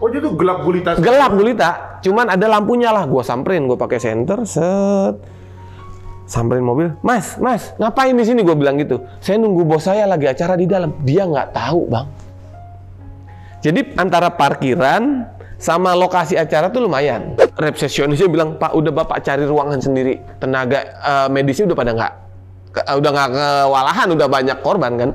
Oh, jadi itu gelap gulita? Gelap gulita, cuman ada lampunya lah. Gue samperin, gue pakai senter, set. Samperin mobil, mas, ngapain di sini? Gue bilang gitu. Saya nunggu bos saya lagi acara di dalam. Dia nggak tahu, bang. Jadi antara parkiran sama lokasi acara tuh lumayan. Resepsionisnya bilang, Pak, udah bapak cari ruangan sendiri. Tenaga medisnya udah pada nggak kewalahan, udah banyak korban kan.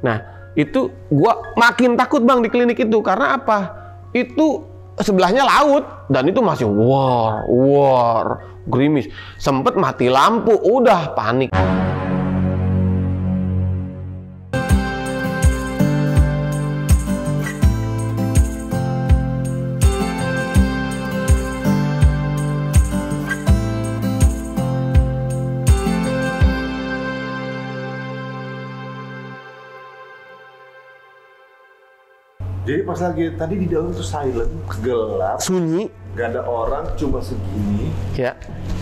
Nah, itu gua makin takut, bang, di klinik itu. Karena apa? Itu sebelahnya laut dan itu masih war, gerimis. Sempet mati lampu, udah panik. Jadi pas lagi tadi di dalam tuh silent, gelap, Sunyi. nggak ada orang, cuma segini. Ya.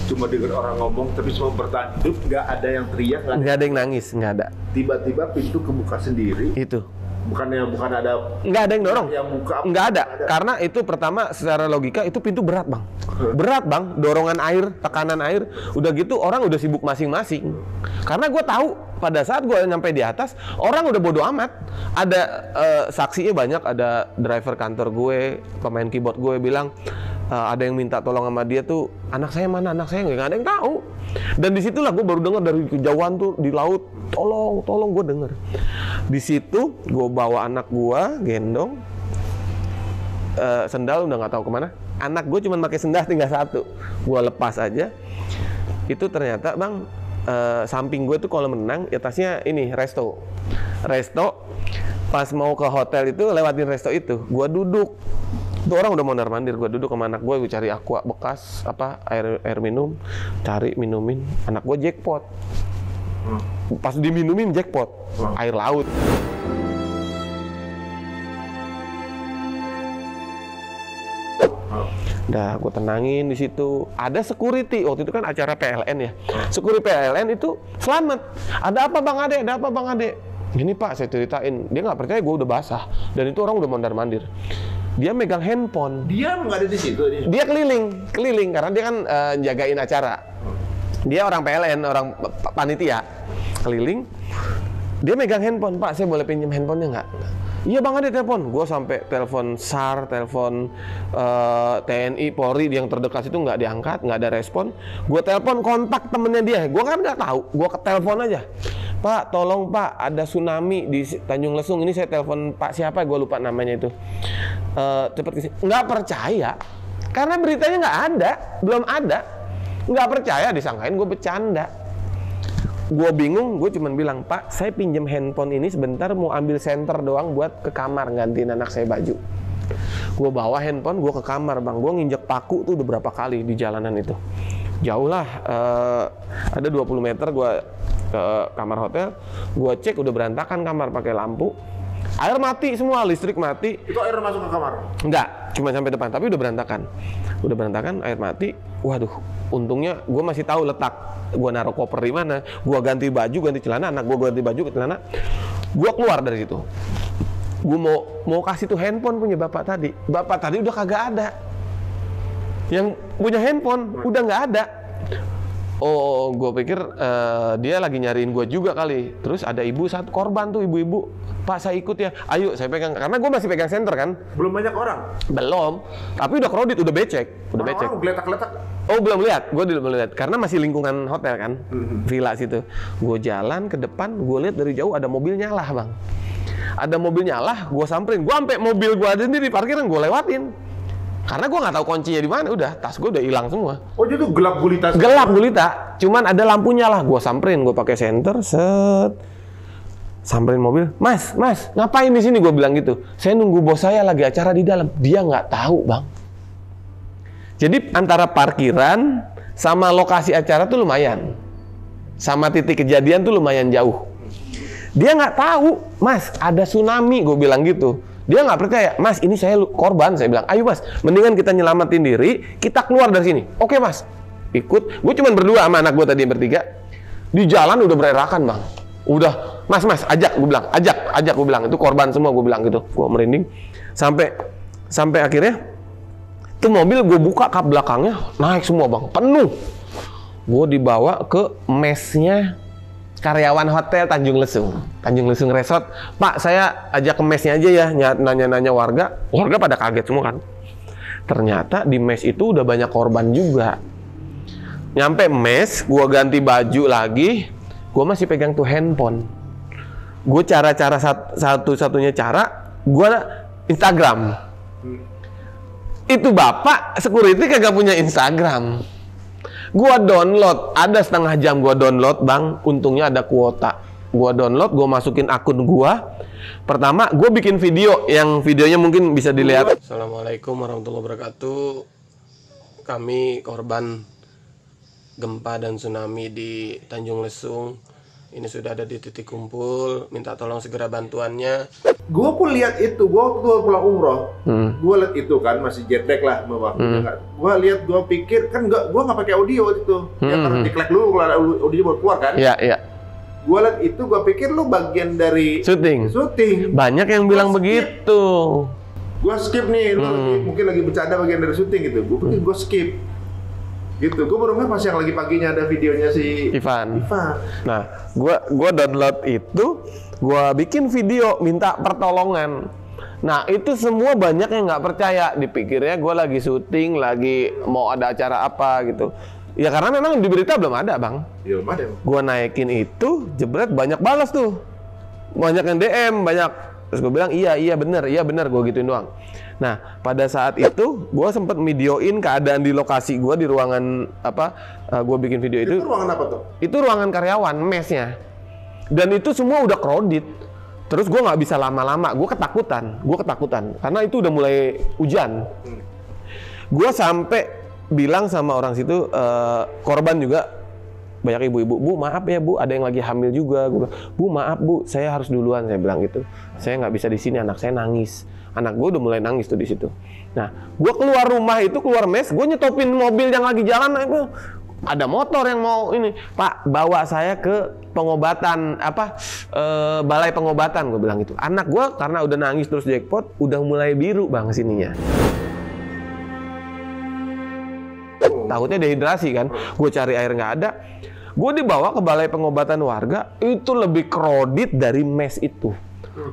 Cuma dengar orang ngomong, tapi cuma bertahan hidup, nggak ada yang teriak, Nggak ada yang nangis, nggak ada. Tiba-tiba pintu kebuka sendiri. Itu. Bukan ada. Nggak ada yang dorong. Yang buka. Nggak ada. Karena itu pertama secara logika itu pintu berat, bang. Berat, bang. Dorongan air, tekanan air. Udah gitu orang udah sibuk masing-masing. Karena gue tahu pada saat gue nyampe di atas, orang udah bodo amat. Ada saksinya banyak. Ada driver kantor gue, pemain keyboard gue bilang, ada yang minta tolong sama dia tuh, anak saya mana, anak saya nggak ada yang tahu. Dan disitulah gue baru dengar dari kejauhan tuh di laut, tolong gue denger. Di situ gue bawa anak gue, gendong, sendal udah nggak tahu kemana. Anak gue cuma pakai sendal tinggal satu, gue lepas aja. Itu ternyata, bang, samping gue tuh kolam renang, atasnya ini resto. Pas mau ke hotel itu lewatin resto itu, gue duduk. Itu orang udah mondar mandir, gue duduk sama anak gue cari aqua bekas, air minum, cari minumin. Anak gue jackpot. Pas diminumin jackpot, air laut. Udah, gue tenangin di situ. Ada security, waktu itu kan acara PLN ya. Security PLN itu selamat. Ada apa bang Ade? Ada apa bang Ade? Gini pak, saya ceritain. Dia nggak percaya gue udah basah. Dan itu orang udah mondar mandir. Dia megang handphone. Dia nggak ada di situ. Dia keliling karena dia kan jagain acara. Dia orang PLN, orang panitia, keliling. Dia megang handphone, Pak, saya boleh pinjam handphonenya nggak? Iya bang, ada telepon. Gue sampai telepon SAR, telepon TNI, Polri yang terdekat itu nggak diangkat, nggak ada respon. Gue telepon kontak temennya dia. Gue kan nggak tahu. Gue ke telepon aja. Pak, tolong Pak, ada tsunami di Tanjung Lesung. Ini saya telepon Pak siapa? Gue lupa namanya itu. Cepet kesini. Nggak percaya, karena beritanya nggak ada, belum ada. Nggak percaya, disangkain gue bercanda. Gue bingung, gue cuman bilang, Pak, saya pinjam handphone ini sebentar mau ambil senter doang buat ke kamar gantiin anak saya baju. Gue bawa handphone, gue ke kamar, bang. Gue nginjek paku tuh udah berapa kali di jalanan itu. Jauh lah, ada 20 meter gue ke kamar hotel. Gue cek udah berantakan kamar pakai lampu. Air mati semua, listrik mati. Itu air masuk ke kamar? Enggak, cuma sampai depan, tapi udah berantakan. Udah berantakan, air mati. Waduh, untungnya gue masih tahu letak. Gue naruh koper di mana. Gue ganti baju, ganti celana. Anak gue ganti baju, celana. Gue keluar dari situ. Gue mau kasih tuh handphone punya bapak tadi. Bapak tadi udah kagak ada. Yang punya handphone udah nggak ada. Oh, gue pikir dia lagi nyariin gue juga kali. Terus ada ibu satu korban tuh, ibu-ibu. Pak, saya ikut ya. Ayo, saya pegang. Karena gue masih pegang senter kan. Belum banyak orang? Belum. Tapi udah crowded, udah becek. Udah becek. Orang geletak-geletak? Oh, belum lihat. Gue belum lihat. Karena masih lingkungan hotel kan. Villa situ. Gue jalan ke depan, gue lihat dari jauh ada mobil nyala, bang. Ada mobil nyala, gue samperin. Gue sampai mobil gue ada di parkiran, gue lewatin. Karena gue nggak tahu kuncinya di mana. Udah, tas gue udah hilang semua. Oh, jadi itu gelap gulita? Gelap gulita. Cuman ada lampunya lah. Gue samperin, gue pakai senter, set. Samperin mobil, mas, ngapain di sini? Gue bilang gitu. Saya nunggu bos saya lagi acara di dalam. Dia nggak tahu, bang. Jadi antara parkiran sama lokasi acara tuh lumayan, sama titik kejadian tuh lumayan jauh. Dia nggak tahu, mas, ada tsunami. Gue bilang gitu. Dia nggak percaya, mas, ini saya korban. Saya bilang, ayo mas, mendingan kita nyelamatin diri, kita keluar dari sini. Oke mas, ikut. Gue cuma berdua sama anak gue tadi bertiga. Di jalan udah bererakan, bang. Udah, mas, ajak, gue bilang, ajak, gue bilang, itu korban semua, gue bilang gitu. Gue merinding, sampai Sampai akhirnya tuh mobil gue buka kap belakangnya naik semua bang, penuh. Gue dibawa ke mesnya karyawan hotel Tanjung Lesung Resort. Pak, saya ajak ke mesnya aja ya, nanya-nanya warga pada kaget semua kan. Ternyata di mes itu udah banyak korban juga. Nyampe mes, gue ganti baju lagi, gue masih pegang tuh handphone. Gue cara-cara satu-satunya cara, gue Instagram. Itu bapak security kagak punya Instagram. Gua download, ada setengah jam gua download bang, untungnya ada kuota. Gua download, gua masukin akun gua. Pertama, gua bikin video, yang videonya mungkin bisa dilihat. Assalamualaikum warahmatullahi wabarakatuh. Kami korban gempa dan tsunami di Tanjung Lesung. Ini sudah ada di titik kumpul, minta tolong segera bantuannya. Gue pun lihat itu, gue waktu pulang umroh, gue lihat itu kan masih jet lag lah waktunya. Gue lihat, gue pikir kan gue nggak pakai audio itu, ya karena diklek dulu kalau audio baru keluar kan. Iya, iya. Gue lihat itu, gue pikir lu bagian dari syuting. Banyak yang bilang begitu. Gue skip nih, lu mungkin lagi bercanda bagian dari syuting gitu. Gue pikir gue skip. Gitu, gue baru nggak pas yang lagi paginya ada videonya si Ivan. Nah, gue download itu, gue bikin video minta pertolongan. Nah, itu semua banyak yang nggak percaya, dipikirnya gue lagi syuting, lagi mau ada acara apa gitu. Ya karena memang di berita belum ada bang. Belum ada. Gue naikin itu, jebret banyak balas tuh, banyak yang DM, banyak. Terus gue bilang iya bener, gue gituin doang. Nah, pada saat itu gue sempet videoin keadaan di lokasi gue di ruangan apa? Gue bikin video itu. Itu ruangan apa tuh? Itu ruangan karyawan, mesnya. Dan itu semua udah crowded. Terus gue nggak bisa lama-lama, gue ketakutan karena itu udah mulai hujan. Gue sampai bilang sama orang situ, korban juga banyak ibu-ibu, Bu maaf ya Bu, ada yang lagi hamil juga. Gue bilang, Bu maaf Bu, saya harus duluan, saya bilang gitu. Saya nggak bisa di sini, anak saya nangis. Anak gue udah mulai nangis tuh di situ. Nah, gue keluar rumah itu, keluar mes, gue nyetopin mobil yang lagi jalan, itu ada motor yang mau ini, Pak, bawa saya ke pengobatan balai pengobatan, gue bilang gitu. Anak gue karena udah nangis terus jackpot, udah mulai biru bang sininya. Takutnya dehidrasi kan, gue cari air nggak ada. Gue dibawa ke balai pengobatan warga, itu lebih crowded dari mes itu.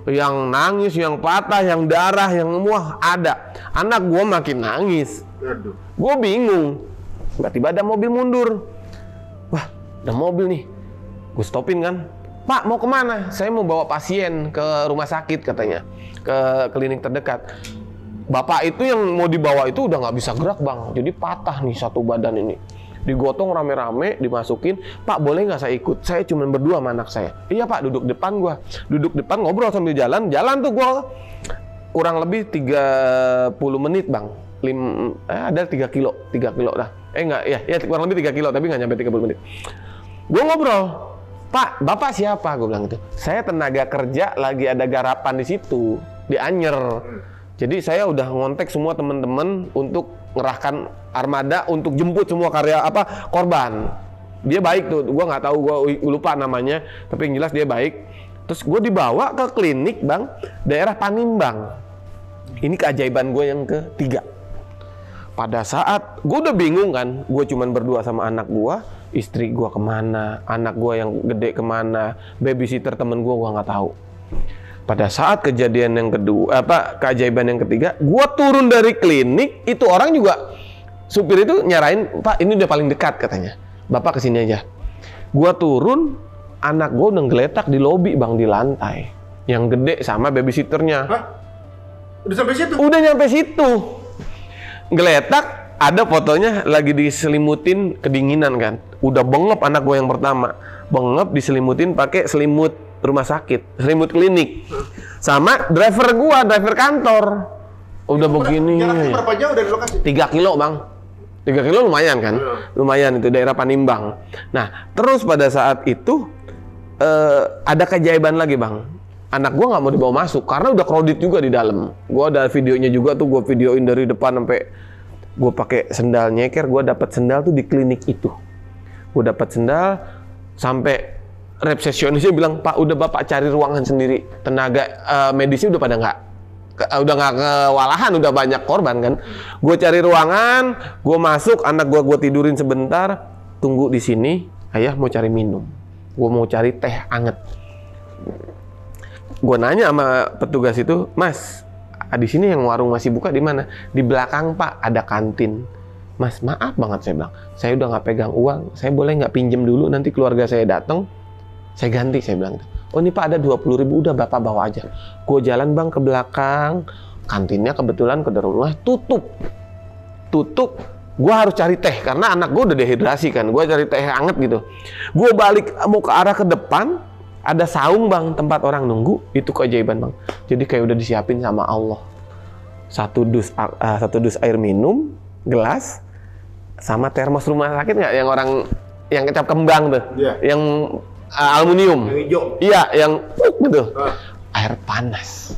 Yang nangis, yang patah, yang darah, yang semua ada. Anak gue makin nangis. Gue bingung. Tiba-tiba ada mobil mundur. Wah, ada mobil nih. Gue stopin kan. Pak, mau kemana? Saya mau bawa pasien ke rumah sakit katanya. Ke klinik terdekat. Bapak itu yang mau dibawa itu udah nggak bisa gerak bang. Jadi patah nih satu badan ini. Digotong rame-rame, dimasukin. Pak, boleh nggak saya ikut? Saya cuma berdua sama anak saya. Iya Pak, duduk depan gua. Duduk depan ngobrol sambil jalan. Jalan tuh gua kurang lebih 30 menit bang. Ada 3 kilo dah. Kurang lebih 3 kilo, tapi nggak nyampe 30 menit. Gua ngobrol. Pak, Bapak siapa? Gua bilang gitu. Saya tenaga kerja, lagi ada garapan di situ, di Anyer. Jadi saya udah ngontek semua teman-teman untuk ngerahkan armada untuk jemput semua korban. Dia baik tuh, gua nggak tahu, gua lupa namanya, tapi yang jelas dia baik. Terus gue dibawa ke klinik bang, daerah Panimbang. Ini keajaiban gue yang ketiga. Pada saat gue udah bingung kan, gue cuman berdua sama anak gue, istri gue kemana, anak gue yang gede kemana, babysitter temen gue nggak tahu. Pada saat kejadian yang kedua, keajaiban yang ketiga, gue turun dari klinik, itu orang juga, supir itu nyarain, Pak ini udah paling dekat katanya, Bapak kesini aja. Gue turun, anak gue udah ngeletak di lobi bang, di lantai, yang gede sama babysitternya. Hah? Udah sampai situ? Udah nyampe situ, ngeletak, ada fotonya lagi diselimutin kedinginan kan, udah bengep anak gue yang pertama, bengep diselimutin pakai selimut rumah sakit, selimut klinik, sama driver kantor, udah begini. Jaraknya berapa jauh dari lokasi? 3 kilo bang, 3 kilo lumayan kan, lumayan itu daerah Panimbang. Nah terus pada saat itu ada keajaiban lagi bang, anak gua nggak mau dibawa masuk karena udah crowded juga di dalam. Gua ada videonya juga tuh, gua videoin dari depan sampai gua pakai sendal nyeker. Gua dapat sendal tuh di klinik itu, gua dapat sendal sampai resepsionisnya bilang, Pak udah Bapak cari ruangan sendiri, tenaga medisnya udah pada nggak udah nggak kewalahan, udah banyak korban kan. Gue cari ruangan, gue masuk, anak gue tidurin sebentar, tunggu di sini. Ayah mau cari minum, gue mau cari teh anget. Gue nanya sama petugas itu, Mas, di sini yang warung masih buka di mana? Di belakang Pak, ada kantin. Mas, maaf banget saya bilang, saya udah nggak pegang uang, saya boleh nggak pinjem dulu, nanti keluarga saya datang, saya ganti, saya bilang. Oh ini Pak ada 20.000, udah Bapak bawa aja. Gue jalan Bang ke belakang, kantinnya kebetulan ke rumah tutup. Gue harus cari teh karena anak gue udah dehidrasi kan. Gue cari teh hangat gitu. Gue balik mau ke arah ke depan, ada saung Bang, tempat orang nunggu. Itu keajaiban Bang. Jadi kayak udah disiapin sama Allah. Satu dus air minum, gelas, sama termos rumah sakit nggak yang orang yang kecap kembang tuh, yang aluminium. Yang hijau. Iya, yang gitu. Air panas.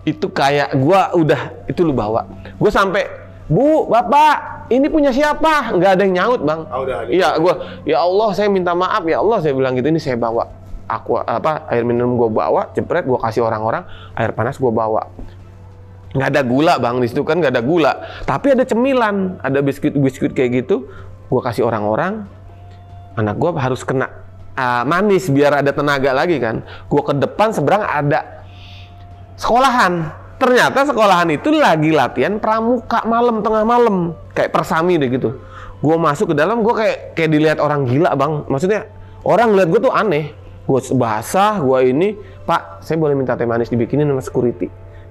Itu kayak gua udah itu lu bawa. Gua sampai, "Bu, Bapak, ini punya siapa?" Nggak ada yang nyaut, Bang. Iya, gua, "Ya Allah, saya minta maaf ya Allah," saya bilang gitu, "ini saya bawa. Air minum gua bawa, jepret gua kasih orang-orang, air panas gua bawa." Nggak ada gula Bang, di situ kan nggak ada gula. Tapi ada cemilan, ada biskuit kayak gitu. Gua kasih orang-orang, anak gua harus kena manis biar ada tenaga lagi kan. Gua ke depan seberang ada sekolahan. Ternyata sekolahan itu lagi latihan pramuka malam, tengah malam, kayak persami deh gitu. Gua masuk ke dalam, gua kayak dilihat orang gila Bang. Maksudnya orang lihat gua tuh aneh. Gua basah, gua ini, "Pak, saya boleh minta teh manis dibikinin sama security."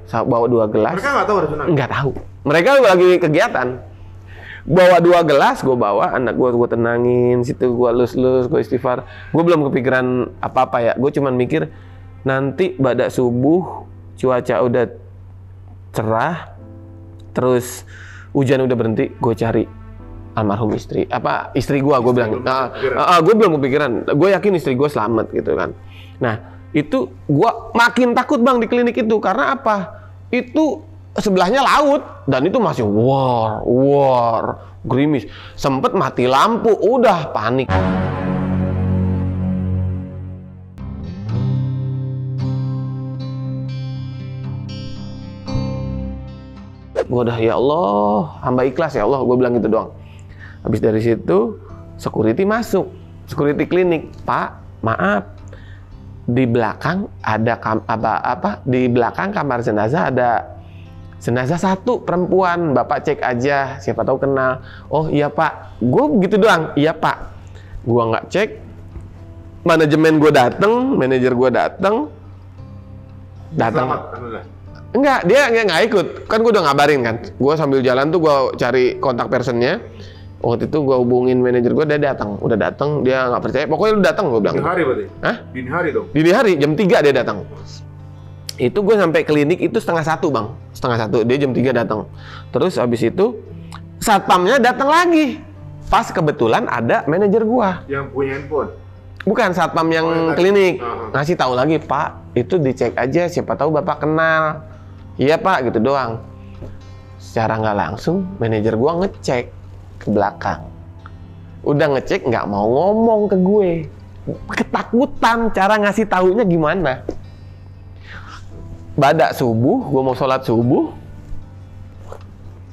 Saya bawa 2 gelas. Mereka nggak tahu ada tunang? Nggak tahu. Mereka lagi kegiatan. Bawa 2 gelas, gue bawa, anak gue tenangin, situ gue lus-lus, gue istighfar. Gue belum kepikiran apa-apa ya, gue cuman mikir, nanti pada subuh, cuaca udah cerah, terus hujan udah berhenti, gue cari almarhum istri. Istri gue bilang, gue belum kepikiran, gue yakin istri gue selamat gitu kan. Nah, itu gue makin takut Bang di klinik itu, karena apa? Itu sebelahnya laut dan itu masih war gerimis, sempet mati lampu, udah panik. Gue udah, ya Allah, hamba ikhlas ya Allah, gue bilang gitu doang. Habis dari situ security masuk, security klinik, "Pak, maaf, di belakang ada di belakang kamar jenazah ada jenazah 1 perempuan, Bapak cek aja, siapa tahu kenal." "Oh iya Pak." Gue begitu doang, "Iya Pak." Gue nggak cek, manajemen gue dateng, manajer gue dateng. Enggak, dia nggak ikut, kan gue udah ngabarin kan. Gue sambil jalan tuh gue cari kontak personnya. Waktu itu gue hubungin manajer gue, dia udah datang, dia nggak percaya. "Pokoknya lu datang," gue bilang. Dini hari berarti? Hah? Dini hari dong? Dini hari, jam 3 dia datang. Itu gue sampai klinik itu 12:30 Bang, 12:30, dia jam 3 datang. Terus habis itu satpamnya datang lagi. Pas kebetulan ada manajer gue. Yang punya handphone? Bukan, satpam yang klinik. Ngasih tahu lagi, "Pak, itu dicek aja, siapa tahu Bapak kenal." "Iya Pak," gitu doang. Secara nggak langsung manajer gue ngecek ke belakang. Udah ngecek, nggak mau ngomong ke gue. Ketakutan, cara ngasih taunya gimana. Badak subuh, gue mau sholat subuh,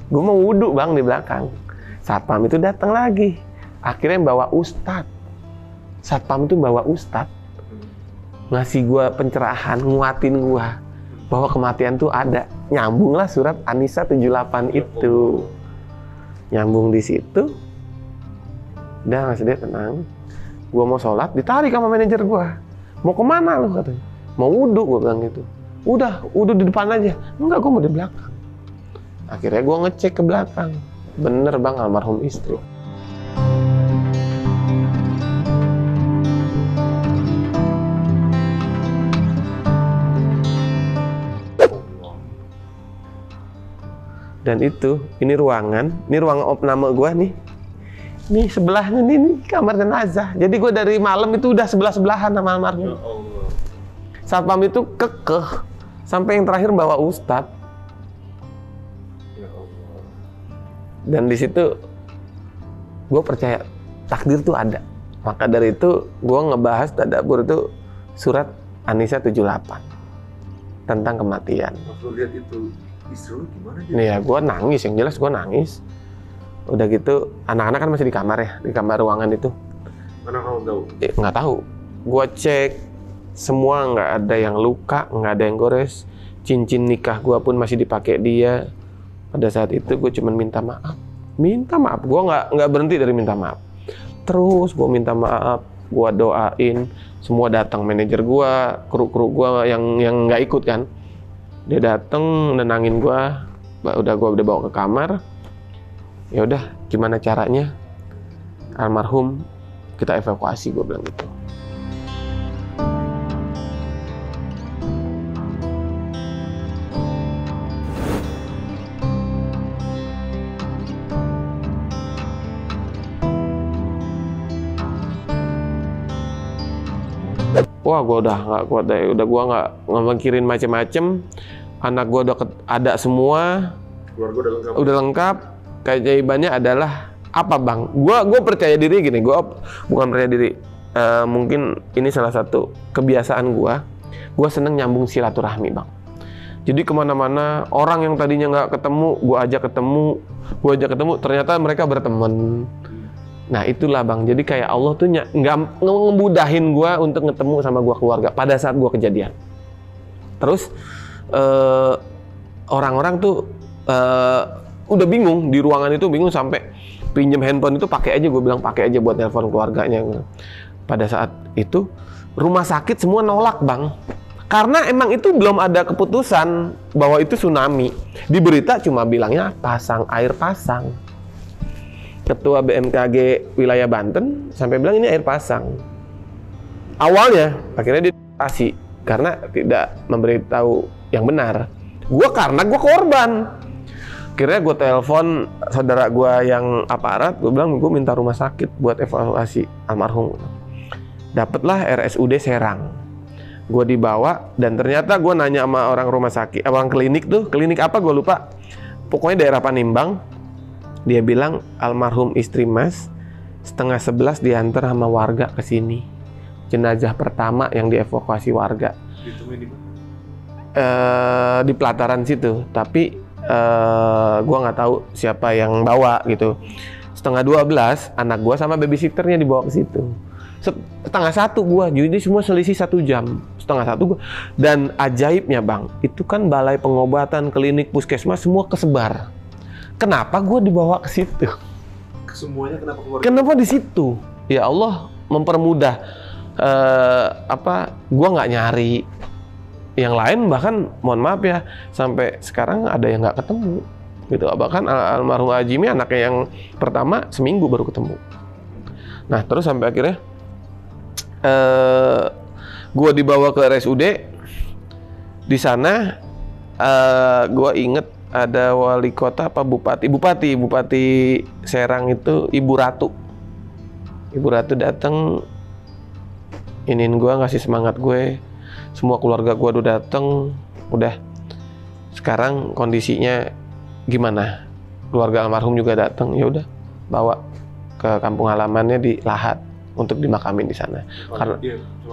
gue mau wudhu Bang di belakang. Satpam itu datang lagi. Akhirnya bawa ustadz. Satpam itu bawa ustadz. Ngasih gue pencerahan, nguatin gue bahwa kematian tuh ada. Nyambunglah surat An-Nisa 78 itu. Nyambung di situ. Udah, ngasih dia tenang. Gua mau sholat, ditarik sama manajer gua. "Mau kemana lu?" katanya. "Mau wudhu," gua bilang gitu. "Udah, wudhu di depan aja." "Enggak, gua mau di belakang." Akhirnya gua ngecek ke belakang. Bener Bang, almarhum istri. Dan itu, ini ruangan opname gua nih. Nih sebelahnya nih kamar jenazah. Jadi gue dari malam itu udah sebelahan sama almarhum. Satpam itu kekeh sampai yang terakhir bawa ustadz. Dan di situ gue percaya takdir tuh ada. Maka dari itu gue ngebahas tadabbur itu surat An-Nisa 78. tentang kematian. Waktu lihat itu istri lu gimana? Nih ya, gue nangis, yang jelas gue nangis. Udah gitu, anak-anak kan masih di kamar ya, di kamar ruangan itu. Mana kamu tahu? Nggak tahu. Gue cek, semua nggak ada yang luka, nggak ada yang gores. Cincin nikah gue pun masih dipakai dia. Pada saat itu gue cuma minta maaf. Minta maaf, gue nggak berhenti dari minta maaf. Terus gue minta maaf, gue doain. Semua datang, manajer gue, kru-kru gue yang nggak ikut kan. Dia datang nenangin gue, udah bawa ke kamar. Ya udah, gimana caranya? Almarhum kita evakuasi, gue bilang gitu. Wah, gue udah nggak kuat deh. Udah gue nggak mikirin macem-macem. Anak gue udah ada semua. Keluarga udah lengkap. Udah lengkap. Keajaibannya adalah apa, Bang? Gue percaya diri gini. Gue bukan percaya diri. Mungkin ini salah satu kebiasaan gue. Gue seneng nyambung silaturahmi, Bang. Jadi kemana-mana, orang yang tadinya nggak ketemu, gue ajak ketemu. Ternyata mereka berteman. Nah itulah, Bang, jadi kayak Allah tuh nggak ngemudahin gue untuk ketemu sama gue keluarga pada saat gue kejadian. Terus orang-orang tuh udah bingung di ruangan itu, bingung sampai pinjem handphone itu pakai aja, gue bilang pakai aja buat telepon keluarganya. Pada saat itu rumah sakit semua nolak, Bang, karena emang itu belum ada keputusan bahwa itu tsunami. Di berita cuma bilangnya air pasang. Ketua BMKG wilayah Banten sampai bilang ini air pasang. Awalnya, akhirnya dia dikasih karena tidak memberitahu yang benar. Karena gue korban. Akhirnya gue telepon saudara gue yang aparat, gue bilang gue minta rumah sakit buat evaluasi almarhum. Dapatlah RSUD Serang. Gue dibawa dan ternyata gue nanya sama orang rumah sakit, orang klinik tuh, klinik apa gue lupa. Pokoknya daerah Panimbang. Dia bilang almarhum istri Mas 10:30 diantar sama warga ke sini. Jenazah pertama yang dievakuasi warga. Di pelataran situ, tapi gua nggak tahu siapa yang bawa gitu. 11:30 anak gua sama babysitternya dibawa ke situ. 12:30 gua, jadi semua selisih 1 jam. 12:30 gua. Dan ajaibnya, Bang, itu kan balai pengobatan, klinik, puskesmas semua kesebar. Kenapa gue dibawa ke situ? Semuanya kenapa keluar? Kenapa di situ? Ya Allah mempermudah. Gue nggak nyari. Yang lain bahkan, mohon maaf ya, sampai sekarang ada yang nggak ketemu. Gitu. Bahkan almarhum Ajimi anaknya yang pertama seminggu baru ketemu. Nah terus sampai akhirnya gue dibawa ke RSUD. Di sana gue inget ada wali kota apa bupati Serang itu Ibu Ratu datang, iniin gue, ngasih semangat gue, semua keluarga gue udah datang, udah sekarang kondisinya gimana, keluarga almarhum juga datang, ya udah bawa ke kampung halamannya di Lahat untuk dimakamin di sana. Karena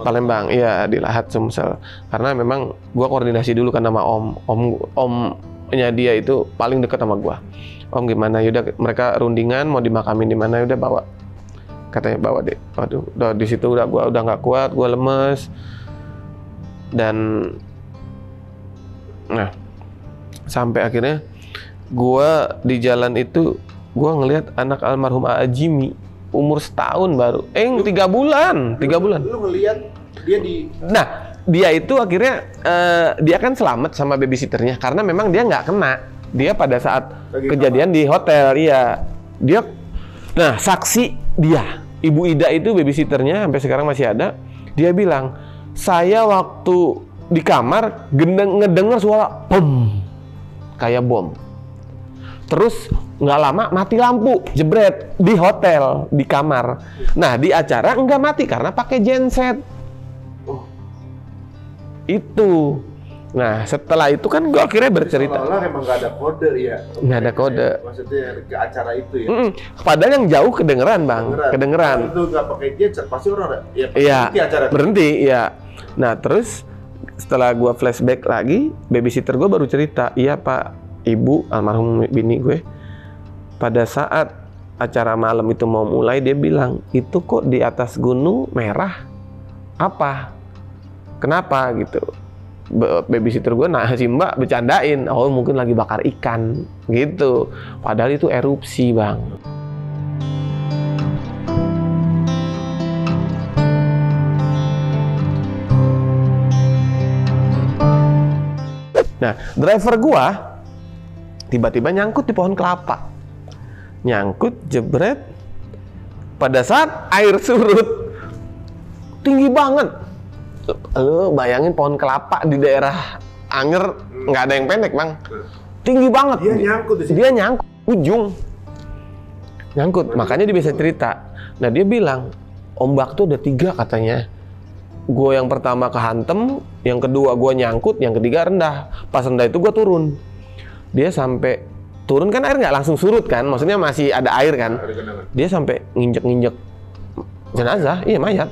Palembang, iya di Lahat Sumsel. Karena memang gue koordinasi dulu kan sama omnya dia itu paling dekat sama gua. Om gimana? Yaudah mereka rundingan mau dimakamin di mana, udah bawa. Katanya bawa deh. Waduh, udah di situ gua udah nggak kuat, gua lemes. Dan nah, sampai akhirnya gua di jalan itu gua ngelihat anak almarhum Ajimi umur 1 tahun baru. 3 bulan. Lu ngelihat dia di Dia itu akhirnya dia kan selamat sama babysitternya karena memang dia nggak kena. Dia pada saat kejadian di hotel, iya. Nah saksi dia, Ibu Ida itu babysitternya sampai sekarang masih ada. Dia bilang, saya waktu di kamar ngedenger suara bom, kayak bom. Terus nggak lama mati lampu, jebret di hotel di kamar. Nah di acara nggak mati karena pakai genset. Itu. Nah setelah itu kan gue akhirnya bercerita. Seolah-olah emang nggak ada kode ya. Nggak ada kode. Maksudnya ke acara itu ya. Padahal yang jauh kedengeran, Bang. Kedengeran. Itu nggak pakai genset pasti orang iya, berhenti acara. Berhenti, ya. Nah terus setelah gue flashback lagi, babysitter gue baru cerita, iya pak, ibu almarhum bini gue, pada saat acara malam itu mau mulai dia bilang, itu kok di atas gunung merah, apa? Kenapa gitu? Babysitter gue, nah si mbak bercandain, oh mungkin lagi bakar ikan gitu, padahal itu erupsi bang. Nah, driver gua tiba-tiba nyangkut di pohon kelapa. Nyangkut, jebret. Pada saat air surut, tinggi banget. Lu bayangin pohon kelapa di daerah Anger, nggak ada yang pendek, Bang. Tinggi banget. Dia nyangkut di situ. Dia nyangkut, ujung. Nyangkut, makanya dia bisa cerita. Nah, dia bilang, ombak tuh ada 3 katanya. Gue yang pertama kehantem, yang kedua gue nyangkut, yang ketiga rendah. Pas rendah itu gue turun. Dia sampai turun kan air nggak langsung surut kan, maksudnya masih ada air kan. Dia sampai nginjek-nginjek jenazah, iya mayat.